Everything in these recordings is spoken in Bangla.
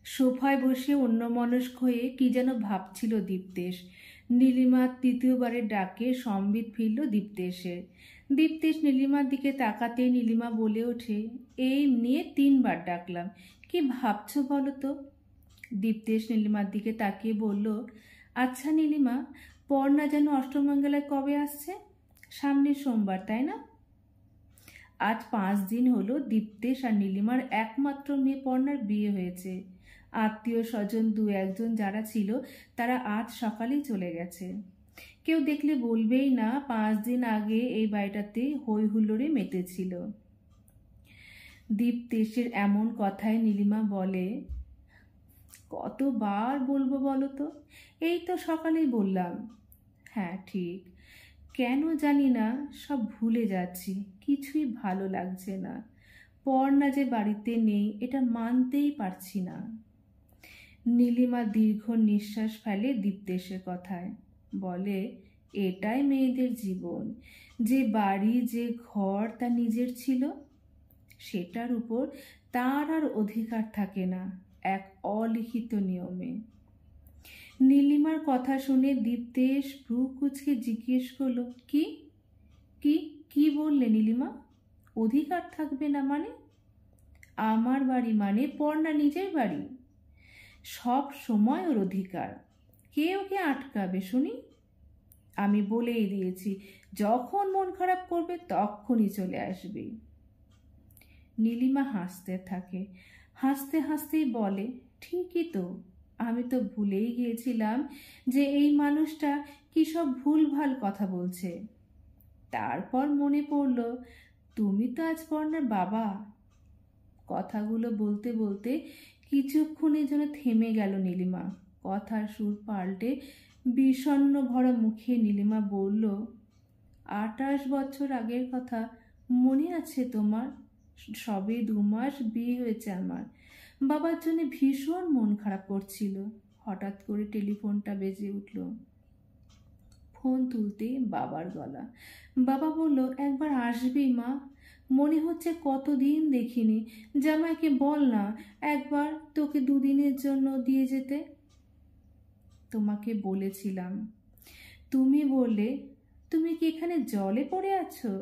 সোফায় বসে অন্যমনস্ক হয়ে কি যেন ভাবছিল দীপ্তেশ। নীলিমার তৃতীয়বারের ডাকে সম্বিত ফিরল দীপ্তেশের। দীপ্তেশ নীলিমার দিকে তাকাতেই নীলিমা বলে ওঠে, এই নিয়ে 3বার ডাকলাম, কি ভাবছো বলো তো? দীপ্তেশ নীলিমার দিকে তাকিয়ে বলল, আচ্ছা নীলিমা, পর্ণা যেন অষ্টমঙ্গলায় কবে আসছে? সামনের সোমবার, তাই না? আজ 5 দিন হলো দীপ্তেশ আর নীলিমার একমাত্র মেয়ে পর্ণার বিয়ে হয়েছে। আত্মীয় স্বজন 2-1জন যারা ছিল তারা আজ সকালেই চলে গেছে। কেউ দেখলে বলবেই না 5 দিন আগে এই বাড়িটাতে হই হুল্লোড়ে মেতেছিল। দীপ্তেশের এমন কথায় নীলিমা বলে, কতবার বলবো বলো তো? এই তো সকালেই বললাম। হ্যাঁ ঠিক, কেন জানি না সব ভুলে যাচ্ছি, কিছুই ভালো লাগছে না। পর্ণা যে বাড়িতে নেই এটা মানতেই পারছি না। নীলিমা দীর্ঘ নিঃশ্বাস ফেলে দীপ্তেশের কথায়, বলে, এটাই মেয়েদের জীবন। যে বাড়ি যে ঘর তা নিজের ছিল, সেটার উপর তার আর অধিকার থাকে না, এক অলিখিত নিয়মে। নীলিমার কথা শুনে দীপ্তেশ ভ্রু কুঁচকে জিজ্ঞেস করলো, কি কি কি বললে নীলিমা? অধিকার থাকবে না মানে? আমার বাড়ি মানে পর্ণা নিজের বাড়ি, সব সময় ওর অধিকার। কে ওকে আটকাবে শুনি? আমি বলেই দিয়েছি, যখন মন খারাপ করবে তখনই চলে আসবে। নীলিমা হাসতে থাকে, হাসতে হাসতেই বলে, ঠিকই তো, আমি তো ভুলেই গিয়েছিলাম যে এই মানুষটা কি সব ভুলভাল কথা বলছে। তারপর মনে পড়ল, তুমি তো আজ পর্ণার বাবা। কথাগুলো বলতে বলতে কিছুক্ষণের জন্য থেমে গেল নীলিমা। কথার সুর পাল্টে বিষণ্ণ ভরা মুখে নীলিমা বলল, 28 বছর আগের কথা মনে আছে তোমার? সবে 2 মাস বিয়ে হয়েছে আমার। বাবার জন্য ভীষণ মন খারাপ করছিল। হঠাৎ করে টেলিফোনটা বেজে উঠল। ফোন তুলতেই বাবার গলা। বাবা বলল, একবার আসবি মা? মনে হচ্ছে কতদিন দেখিনি। জামাইকে বল না একবার তোকে 2 দিনের জন্য দিয়ে যেতে। তোমাকে বলেছিলাম, তুমি বললে তুমি কি এখানে জলে পড়ে আছো?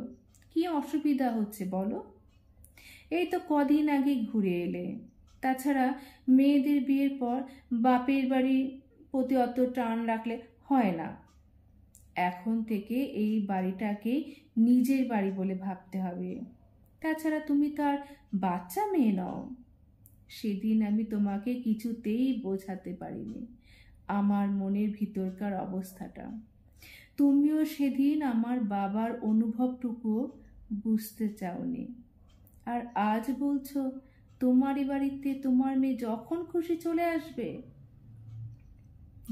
কি অসুবিধা হচ্ছে বলো? এই তো কদিন আগে ঘুরে এলে। তাছাড়া মেয়েদের বিয়ের পর বাপের বাড়ির প্রতি অত টান রাখলে হয় না। এখন থেকে এই বাড়িটাকে নিজের বাড়ি বলে ভাবতে হবে। তাছাড়া তুমি তো আর বাচ্চা মেয়ে নও। সেদিন আমি তোমাকে কিছুতেই বোঝাতে পারিনি আমার মনের ভিতরকার অবস্থাটা। তুমিও সেদিন আমার বাবার অনুভবটুকু বুঝতে চাওনি। আর আজ বলছো তোমারই বাড়িতে তোমার মেয়ে যখন খুশি চলে আসবে।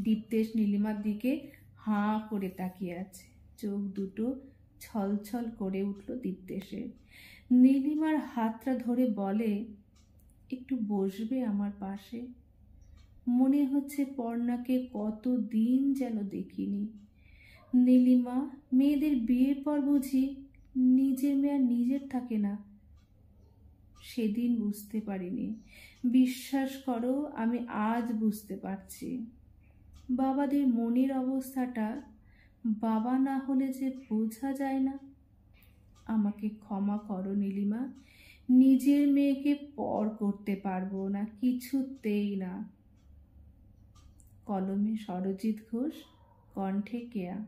দীপ্তেশ নীলিমার দিকে হাঁ করে তাকিয়ে আছে। চোখ দুটো ছলছল করে উঠল দীপ্তেশের। নীলিমার হাতটা ধরে বলে, একটু বসবে আমার পাশে? মনে হচ্ছে পর্ণাকে কতদিন যেন দেখিনি। নীলিমা, মেয়েদের বিয়ের পর বুঝি নিজের মেয়ে আর নিজের থাকে না? সেদিন বুঝতে পারিনি, বিশ্বাস করো আমি আজ বুঝতে পারছি। বাবাদের মনের অবস্থাটা বাবা না হলে যে বোঝা যায় না। আমাকে ক্ষমা করো নীলিমা, নিজের মেয়েকে পর করতে পারবো না, কিছুতেই না। কলমে সরজিৎ ঘোষ, কণ্ঠে কেয়া।